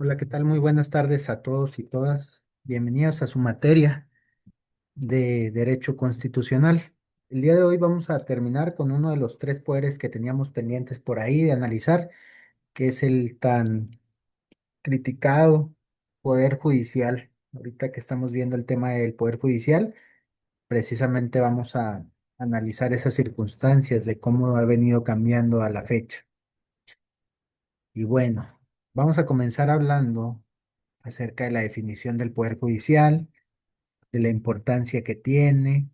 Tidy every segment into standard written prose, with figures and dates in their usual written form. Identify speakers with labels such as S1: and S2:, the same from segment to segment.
S1: Hola, ¿qué tal? Muy buenas tardes a todos y todas. Bienvenidos a su materia de Derecho Constitucional. El día de hoy vamos a terminar con uno de los tres poderes que teníamos pendientes por ahí de analizar, que es el tan criticado Poder Judicial. Ahorita que estamos viendo el tema del Poder Judicial, precisamente vamos a analizar esas circunstancias de cómo ha venido cambiando a la fecha. Y bueno, vamos a comenzar hablando acerca de la definición del Poder Judicial, de la importancia que tiene,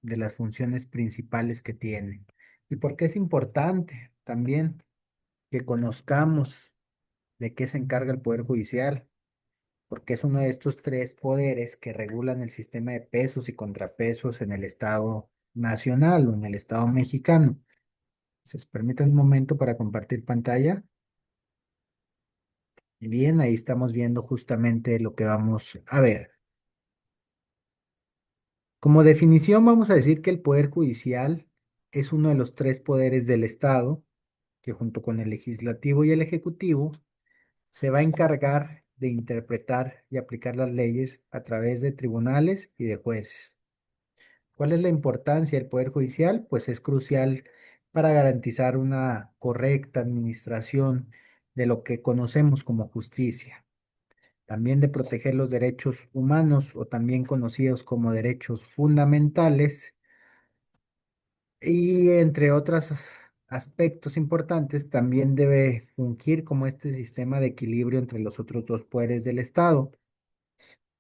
S1: de las funciones principales que tiene. ¿Y por qué es importante también que conozcamos de qué se encarga el Poder Judicial? Porque es uno de estos tres poderes que regulan el sistema de pesos y contrapesos en el Estado nacional o en el Estado mexicano. Entonces, permítanme un momento para compartir pantalla. Y bien, ahí estamos viendo justamente lo que vamos a ver. Como definición, vamos a decir que el Poder Judicial es uno de los tres poderes del Estado que junto con el legislativo y el ejecutivo se va a encargar de interpretar y aplicar las leyes a través de tribunales y de jueces. ¿Cuál es la importancia del Poder Judicial? Pues es crucial para garantizar una correcta administración de lo que conocemos como justicia, también de proteger los derechos humanos o también conocidos como derechos fundamentales. Y entre otros aspectos importantes, también debe fungir como este sistema de equilibrio entre los otros dos poderes del Estado.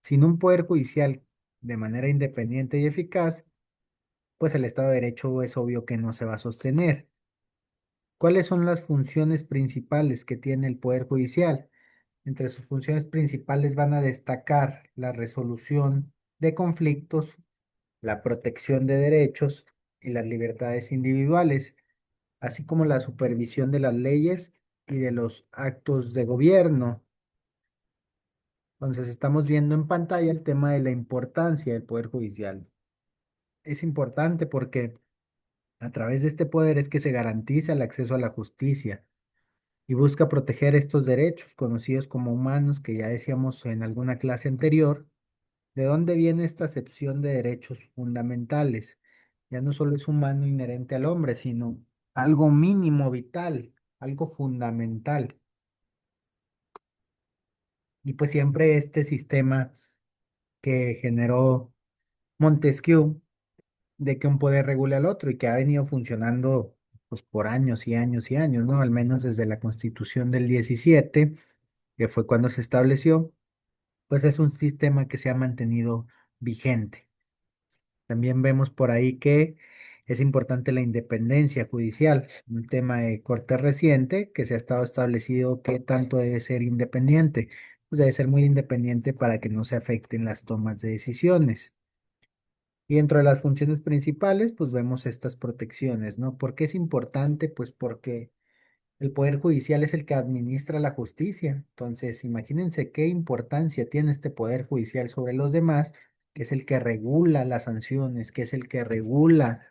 S1: Sin un poder judicial de manera independiente y eficaz, pues el Estado de Derecho es obvio que no se va a sostener. ¿Cuáles son las funciones principales que tiene el Poder Judicial? Entre sus funciones principales van a destacar la resolución de conflictos, la protección de derechos y las libertades individuales, así como la supervisión de las leyes y de los actos de gobierno. Entonces, estamos viendo en pantalla el tema de la importancia del Poder Judicial. Es importante porque a través de este poder es que se garantiza el acceso a la justicia y busca proteger estos derechos conocidos como humanos, que ya decíamos en alguna clase anterior. ¿De dónde viene esta acepción de derechos fundamentales? Ya no solo es humano inherente al hombre, sino algo mínimo vital, algo fundamental. Y pues siempre este sistema que generó Montesquieu de que un poder regula al otro y que ha venido funcionando pues por años y años y años, ¿no? Al menos desde la Constitución del 17, que fue cuando se estableció, pues es un sistema que se ha mantenido vigente. También vemos por ahí que es importante la independencia judicial, un tema de corte reciente que se ha estado establecido que tanto debe ser independiente. Pues debe ser muy independiente para que no se afecten las tomas de decisiones. Y dentro de las funciones principales, pues vemos estas protecciones, ¿no? ¿Por qué es importante? Pues porque el Poder Judicial es el que administra la justicia. Entonces, imagínense qué importancia tiene este Poder Judicial sobre los demás, que es el que regula las sanciones, que es el que regula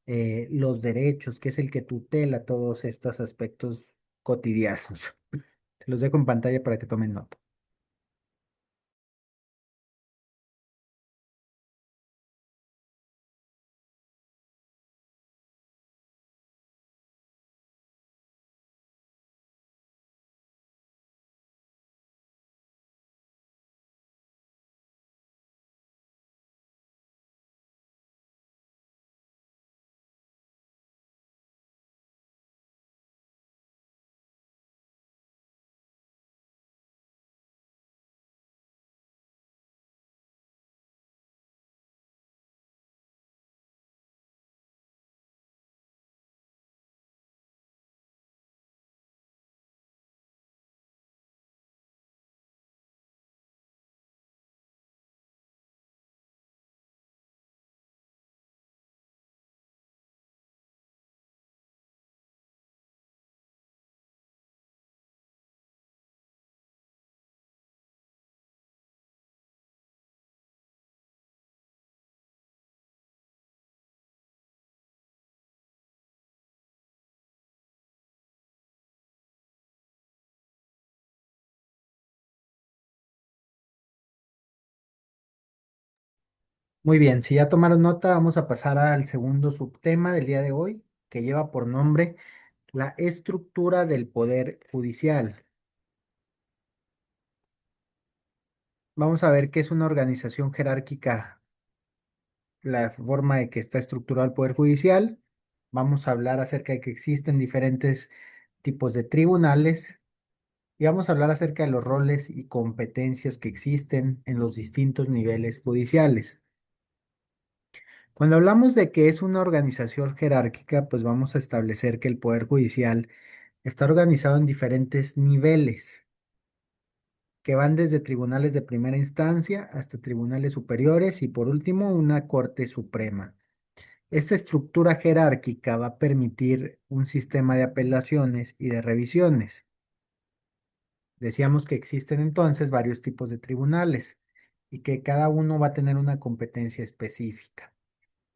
S1: los derechos, que es el que tutela todos estos aspectos cotidianos. Los dejo en pantalla para que tomen nota. Muy bien, si ya tomaron nota, vamos a pasar al segundo subtema del día de hoy, que lleva por nombre la estructura del poder judicial. Vamos a ver qué es una organización jerárquica, la forma de que está estructurado el poder judicial. Vamos a hablar acerca de que existen diferentes tipos de tribunales y vamos a hablar acerca de los roles y competencias que existen en los distintos niveles judiciales. Cuando hablamos de que es una organización jerárquica, pues vamos a establecer que el Poder Judicial está organizado en diferentes niveles, que van desde tribunales de primera instancia hasta tribunales superiores y por último una Corte Suprema. Esta estructura jerárquica va a permitir un sistema de apelaciones y de revisiones. Decíamos que existen entonces varios tipos de tribunales y que cada uno va a tener una competencia específica.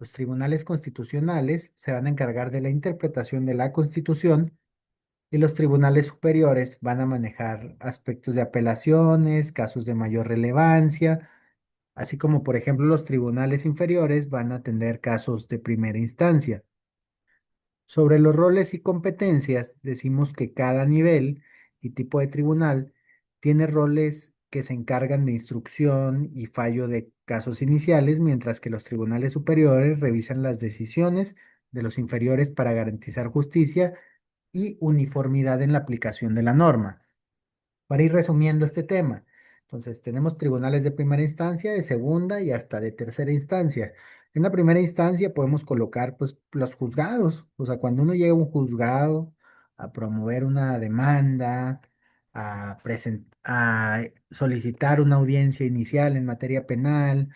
S1: Los tribunales constitucionales se van a encargar de la interpretación de la Constitución y los tribunales superiores van a manejar aspectos de apelaciones, casos de mayor relevancia, así como por ejemplo los tribunales inferiores van a atender casos de primera instancia. Sobre los roles y competencias, decimos que cada nivel y tipo de tribunal tiene roles que se encargan de instrucción y fallo de casos iniciales, mientras que los tribunales superiores revisan las decisiones de los inferiores para garantizar justicia y uniformidad en la aplicación de la norma. Para ir resumiendo este tema, entonces tenemos tribunales de primera instancia, de segunda y hasta de tercera instancia. En la primera instancia podemos colocar pues los juzgados, o sea, cuando uno llega a un juzgado a promover una demanda, a solicitar una audiencia inicial en materia penal,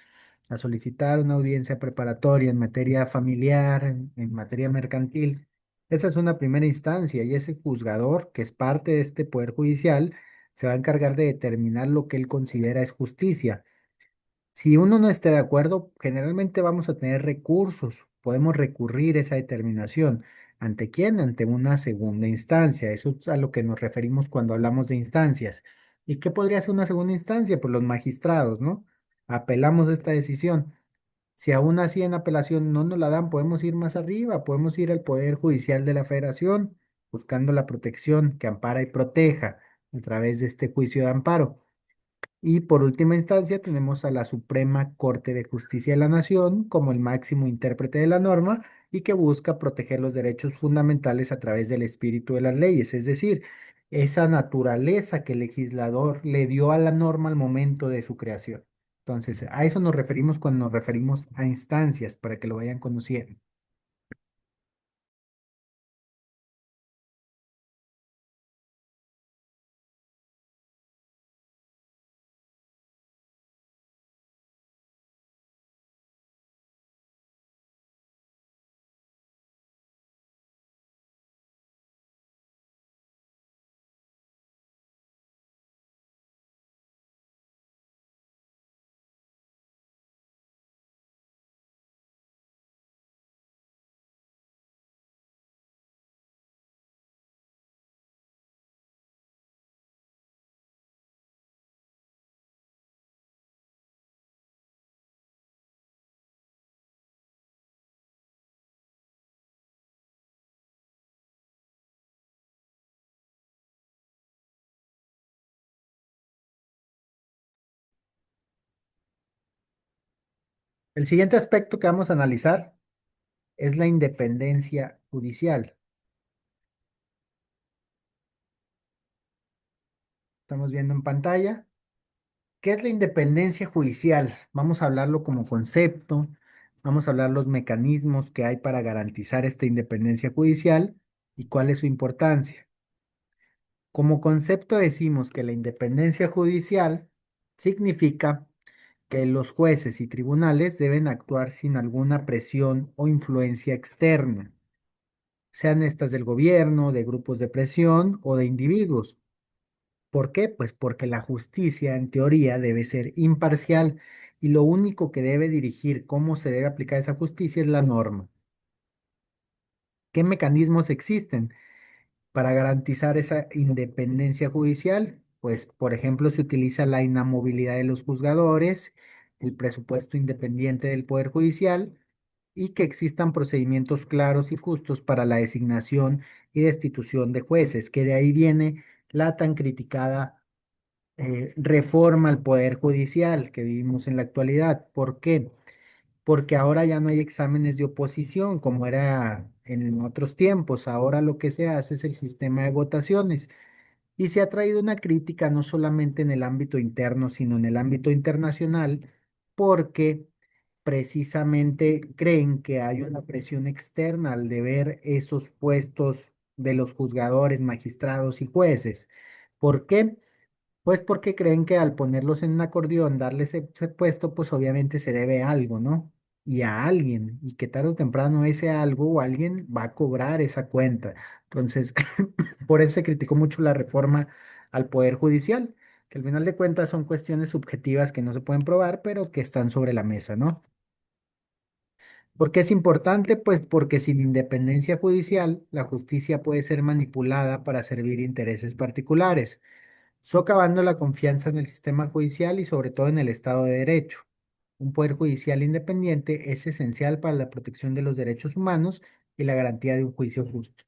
S1: a solicitar una audiencia preparatoria en materia familiar, en materia mercantil. Esa es una primera instancia y ese juzgador, que es parte de este poder judicial, se va a encargar de determinar lo que él considera es justicia. Si uno no esté de acuerdo, generalmente vamos a tener recursos, podemos recurrir esa determinación. ¿Ante quién? Ante una segunda instancia. Eso es a lo que nos referimos cuando hablamos de instancias. ¿Y qué podría ser una segunda instancia? Pues los magistrados, ¿no? Apelamos esta decisión. Si aún así en apelación no nos la dan, podemos ir más arriba, podemos ir al Poder Judicial de la Federación, buscando la protección que ampara y proteja a través de este juicio de amparo. Y por última instancia tenemos a la Suprema Corte de Justicia de la Nación como el máximo intérprete de la norma y que busca proteger los derechos fundamentales a través del espíritu de las leyes, es decir, esa naturaleza que el legislador le dio a la norma al momento de su creación. Entonces, a eso nos referimos cuando nos referimos a instancias, para que lo vayan conociendo. El siguiente aspecto que vamos a analizar es la independencia judicial. Estamos viendo en pantalla. ¿Qué es la independencia judicial? Vamos a hablarlo como concepto, vamos a hablar los mecanismos que hay para garantizar esta independencia judicial y cuál es su importancia. Como concepto decimos que la independencia judicial significa que los jueces y tribunales deben actuar sin alguna presión o influencia externa, sean estas del gobierno, de grupos de presión o de individuos. ¿Por qué? Pues porque la justicia en teoría debe ser imparcial y lo único que debe dirigir cómo se debe aplicar esa justicia es la norma. ¿Qué mecanismos existen para garantizar esa independencia judicial? Pues, por ejemplo, se utiliza la inamovilidad de los juzgadores el presupuesto independiente del Poder Judicial y que existan procedimientos claros y justos para la designación y destitución de jueces, que de ahí viene la tan criticada reforma al Poder Judicial que vivimos en la actualidad. ¿Por qué? Porque ahora ya no hay exámenes de oposición como era en otros tiempos. Ahora lo que se hace es el sistema de votaciones. Y se ha traído una crítica no solamente en el ámbito interno, sino en el ámbito internacional, porque precisamente creen que hay una presión externa al deber esos puestos de los juzgadores, magistrados y jueces. ¿Por qué? Pues porque creen que al ponerlos en un acordeón, darles ese puesto, pues obviamente se debe a algo, ¿no? Y a alguien, y que tarde o temprano ese algo o alguien va a cobrar esa cuenta. Entonces, por eso se criticó mucho la reforma al Poder Judicial, que al final de cuentas son cuestiones subjetivas que no se pueden probar, pero que están sobre la mesa, ¿no? ¿Por qué es importante? Pues porque sin independencia judicial, la justicia puede ser manipulada para servir intereses particulares, socavando la confianza en el sistema judicial y sobre todo en el Estado de Derecho. Un poder judicial independiente es esencial para la protección de los derechos humanos y la garantía de un juicio justo.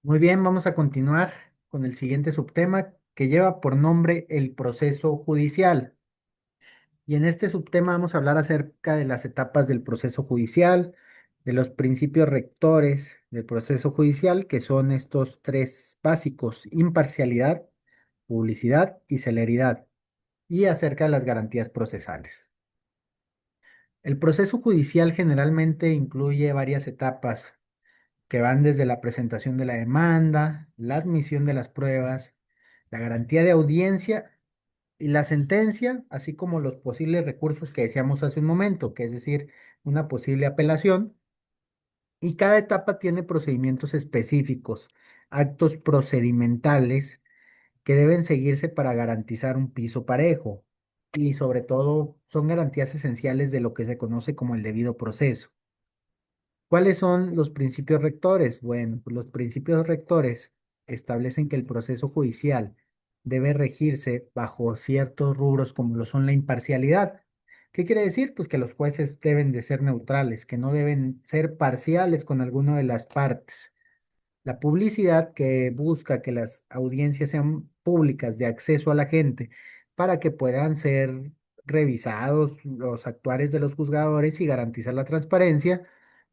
S1: Muy bien, vamos a continuar con el siguiente subtema que lleva por nombre el proceso judicial. Y en este subtema vamos a hablar acerca de las etapas del proceso judicial, de los principios rectores del proceso judicial, que son estos tres básicos: imparcialidad, publicidad y celeridad, y acerca de las garantías procesales. El proceso judicial generalmente incluye varias etapas que van desde la presentación de la demanda, la admisión de las pruebas, la garantía de audiencia y la sentencia, así como los posibles recursos que decíamos hace un momento, que es decir, una posible apelación. Y cada etapa tiene procedimientos específicos, actos procedimentales que deben seguirse para garantizar un piso parejo. Y sobre todo son garantías esenciales de lo que se conoce como el debido proceso. ¿Cuáles son los principios rectores? Bueno, pues los principios rectores establecen que el proceso judicial debe regirse bajo ciertos rubros como lo son la imparcialidad. ¿Qué quiere decir? Pues que los jueces deben de ser neutrales, que no deben ser parciales con alguna de las partes. La publicidad, que busca que las audiencias sean públicas de acceso a la gente para que puedan ser revisados los actuares de los juzgadores y garantizar la transparencia.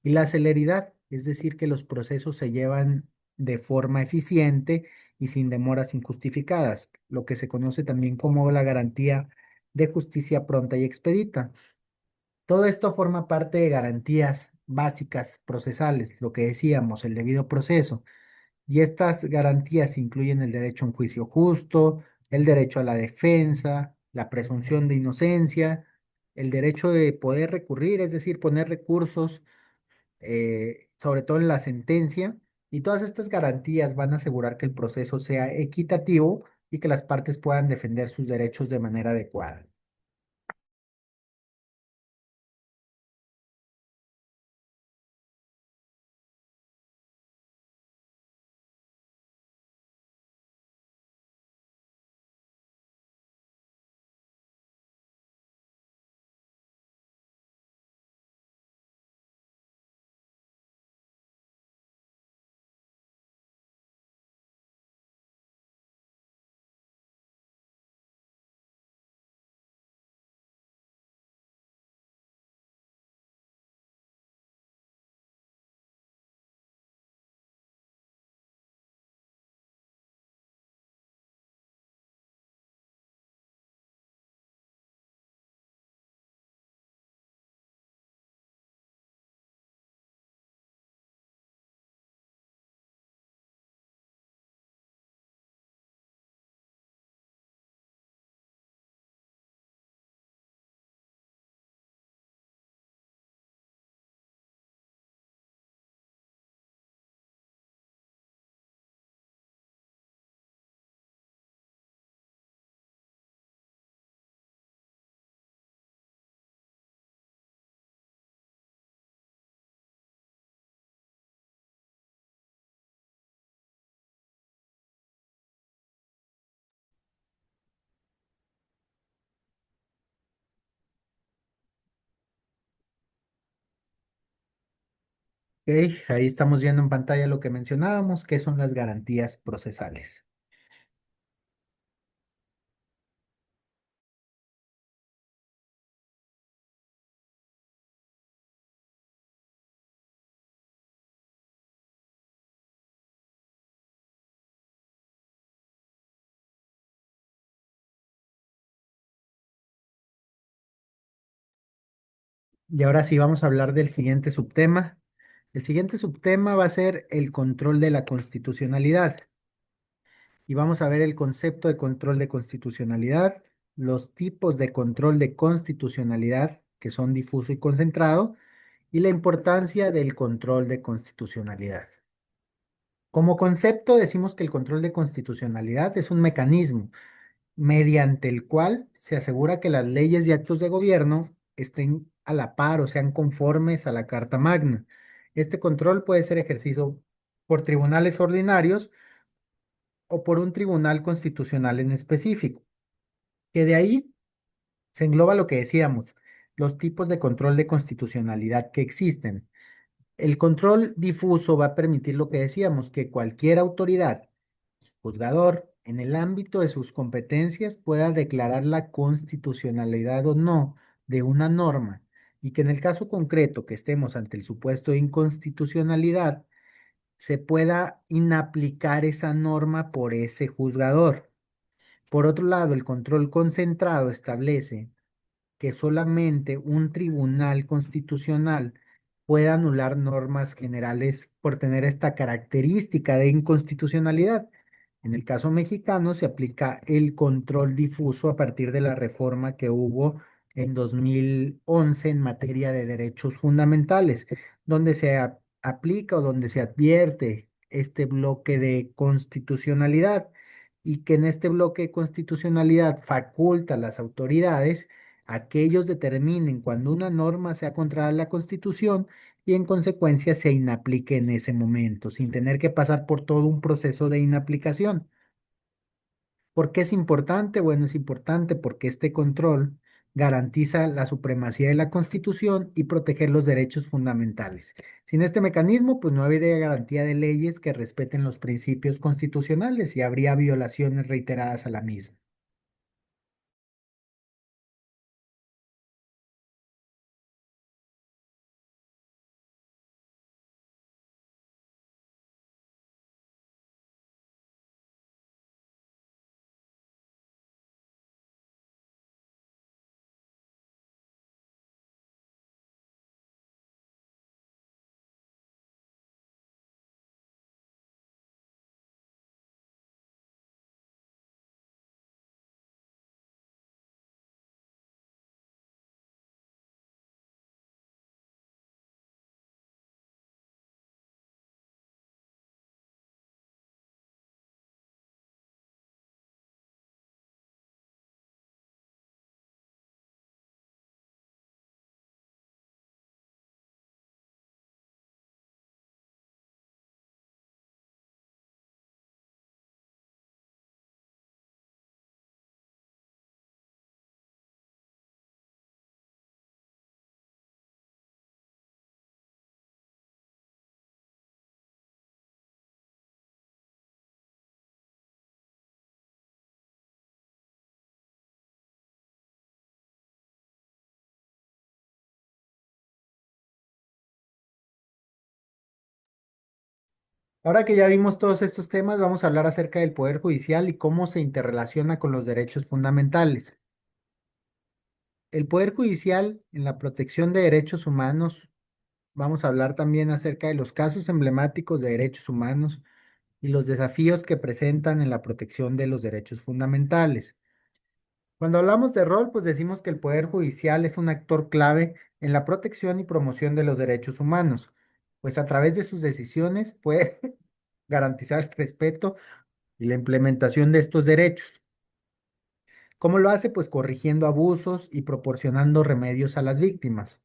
S1: Y la celeridad, es decir, que los procesos se llevan de forma eficiente y sin demoras injustificadas, lo que se conoce también como la garantía de justicia pronta y expedita. Todo esto forma parte de garantías básicas procesales, lo que decíamos, el debido proceso. Y estas garantías incluyen el derecho a un juicio justo, el derecho a la defensa, la presunción de inocencia, el derecho de poder recurrir, es decir, poner recursos, sobre todo en la sentencia, Y todas estas garantías van a asegurar que el proceso sea equitativo y que las partes puedan defender sus derechos de manera adecuada. Ok, ahí estamos viendo en pantalla lo que mencionábamos, que son las garantías procesales. Y ahora sí vamos a hablar del siguiente subtema. El siguiente subtema va a ser el control de la constitucionalidad. Y vamos a ver el concepto de control de constitucionalidad, los tipos de control de constitucionalidad, que son difuso y concentrado, y la importancia del control de constitucionalidad. Como concepto, decimos que el control de constitucionalidad es un mecanismo mediante el cual se asegura que las leyes y actos de gobierno estén a la par o sean conformes a la Carta Magna. Este control puede ser ejercido por tribunales ordinarios o por un tribunal constitucional en específico, que de ahí se engloba lo que decíamos, los tipos de control de constitucionalidad que existen. El control difuso va a permitir lo que decíamos, que cualquier autoridad, juzgador, en el ámbito de sus competencias pueda declarar la constitucionalidad o no de una norma y que en el caso concreto que estemos ante el supuesto de inconstitucionalidad, se pueda inaplicar esa norma por ese juzgador. Por otro lado, el control concentrado establece que solamente un tribunal constitucional pueda anular normas generales por tener esta característica de inconstitucionalidad. En el caso mexicano se aplica el control difuso a partir de la reforma que hubo en 2011 en materia de derechos fundamentales, donde se aplica o donde se advierte este bloque de constitucionalidad y que en este bloque de constitucionalidad faculta a las autoridades a que ellos determinen cuando una norma sea contraria a la Constitución y en consecuencia se inaplique en ese momento, sin tener que pasar por todo un proceso de inaplicación. ¿Por qué es importante? Bueno, es importante porque este control garantiza la supremacía de la Constitución y proteger los derechos fundamentales. Sin este mecanismo, pues no habría garantía de leyes que respeten los principios constitucionales y habría violaciones reiteradas a la misma. Ahora que ya vimos todos estos temas, vamos a hablar acerca del Poder Judicial y cómo se interrelaciona con los derechos fundamentales. El Poder Judicial en la protección de derechos humanos, vamos a hablar también acerca de los casos emblemáticos de derechos humanos y los desafíos que presentan en la protección de los derechos fundamentales. Cuando hablamos de rol, pues decimos que el Poder Judicial es un actor clave en la protección y promoción de los derechos humanos, pues a través de sus decisiones puede garantizar el respeto y la implementación de estos derechos. ¿Cómo lo hace? Pues corrigiendo abusos y proporcionando remedios a las víctimas.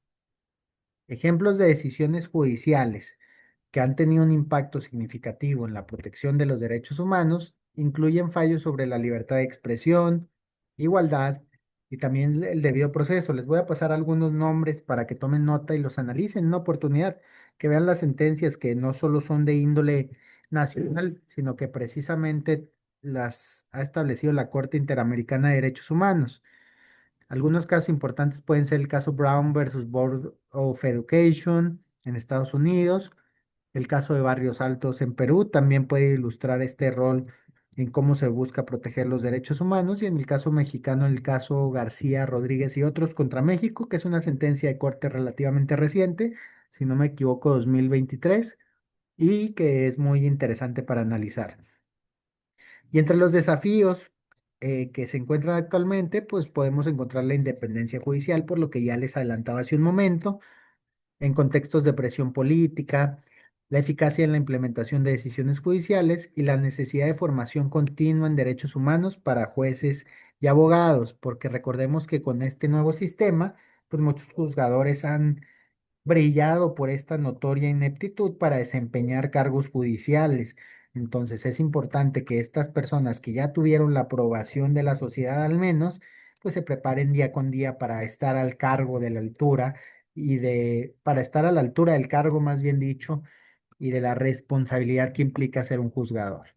S1: Ejemplos de decisiones judiciales que han tenido un impacto significativo en la protección de los derechos humanos incluyen fallos sobre la libertad de expresión, igualdad y también el debido proceso. Les voy a pasar algunos nombres para que tomen nota y los analicen en una oportunidad, que vean las sentencias que no solo son de índole nacional, sino que precisamente las ha establecido la Corte Interamericana de Derechos Humanos. Algunos casos importantes pueden ser el caso Brown versus Board of Education en Estados Unidos, el caso de Barrios Altos en Perú también puede ilustrar este rol en cómo se busca proteger los derechos humanos, y en el caso mexicano, el caso García Rodríguez y otros contra México, que es una sentencia de corte relativamente reciente, si no me equivoco, 2023, y que es muy interesante para analizar. Y entre los desafíos que se encuentran actualmente, pues podemos encontrar la independencia judicial, por lo que ya les adelantaba hace un momento, en contextos de presión política, la eficacia en la implementación de decisiones judiciales y la necesidad de formación continua en derechos humanos para jueces y abogados, porque recordemos que con este nuevo sistema, pues muchos juzgadores han brillado por esta notoria ineptitud para desempeñar cargos judiciales. Entonces es importante que estas personas que ya tuvieron la aprobación de la sociedad al menos, pues se preparen día con día para estar al cargo de la altura para estar a la altura del cargo, más bien dicho, y de la responsabilidad que implica ser un juzgador.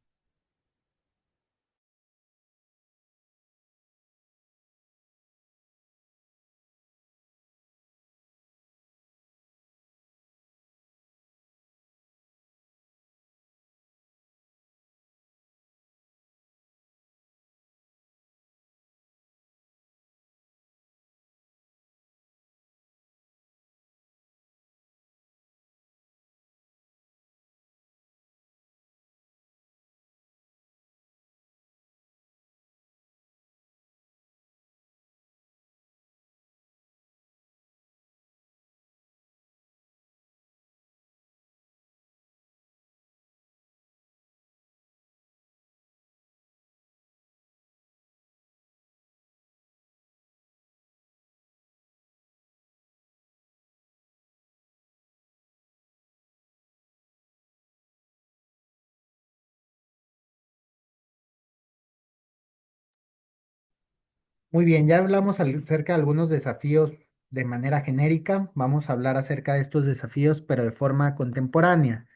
S1: Muy bien, ya hablamos acerca de algunos desafíos de manera genérica. Vamos a hablar acerca de estos desafíos, pero de forma contemporánea.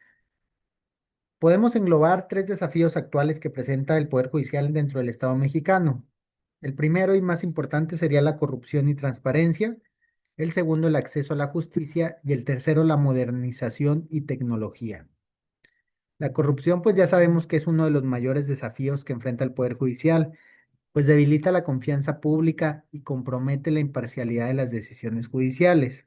S1: Podemos englobar tres desafíos actuales que presenta el Poder Judicial dentro del Estado mexicano. El primero y más importante sería la corrupción y transparencia, el segundo el acceso a la justicia y el tercero la modernización y tecnología. La corrupción, pues ya sabemos que es uno de los mayores desafíos que enfrenta el Poder Judicial, pues debilita la confianza pública y compromete la imparcialidad de las decisiones judiciales.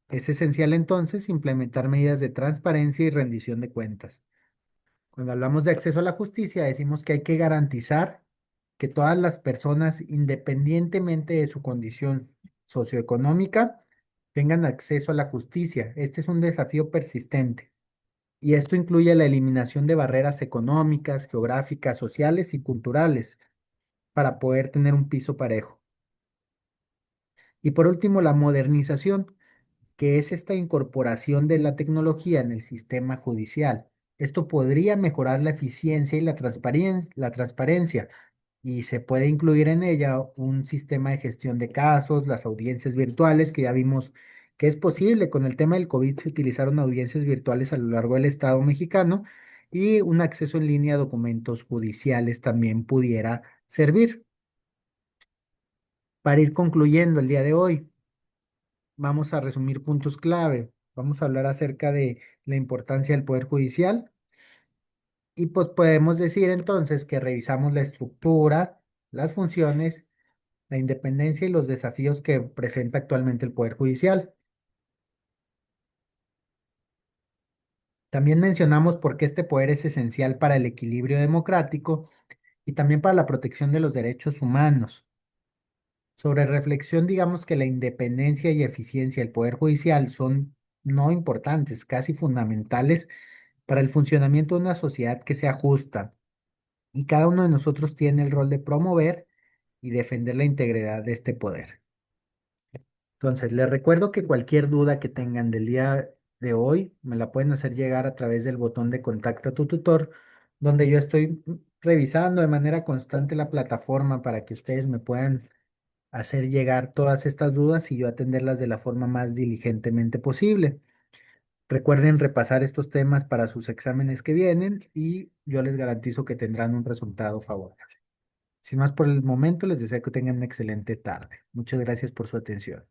S1: Es esencial entonces implementar medidas de transparencia y rendición de cuentas. Cuando hablamos de acceso a la justicia, decimos que hay que garantizar que todas las personas, independientemente de su condición socioeconómica, tengan acceso a la justicia. Este es un desafío persistente y esto incluye la eliminación de barreras económicas, geográficas, sociales y culturales para poder tener un piso parejo. Y por último, la modernización, que es esta incorporación de la tecnología en el sistema judicial. Esto podría mejorar la eficiencia y la transparencia, y se puede incluir en ella un sistema de gestión de casos, las audiencias virtuales, que ya vimos que es posible. Con el tema del COVID se utilizaron audiencias virtuales a lo largo del Estado mexicano, y un acceso en línea a documentos judiciales también pudiera servir. Para ir concluyendo el día de hoy, vamos a resumir puntos clave. Vamos a hablar acerca de la importancia del Poder Judicial, Y pues podemos decir entonces que revisamos la estructura, las funciones, la independencia y los desafíos que presenta actualmente el Poder Judicial. También mencionamos por qué este poder es esencial para el equilibrio democrático y también para la protección de los derechos humanos. Sobre reflexión, digamos que la independencia y eficiencia del Poder Judicial son no importantes, casi fundamentales para el funcionamiento de una sociedad que sea justa. Y cada uno de nosotros tiene el rol de promover y defender la integridad de este poder. Entonces, les recuerdo que cualquier duda que tengan del día de hoy me la pueden hacer llegar a través del botón de contacta a tu tutor, donde yo estoy revisando de manera constante la plataforma para que ustedes me puedan hacer llegar todas estas dudas y yo atenderlas de la forma más diligentemente posible. Recuerden repasar estos temas para sus exámenes que vienen y yo les garantizo que tendrán un resultado favorable. Sin más por el momento, les deseo que tengan una excelente tarde. Muchas gracias por su atención.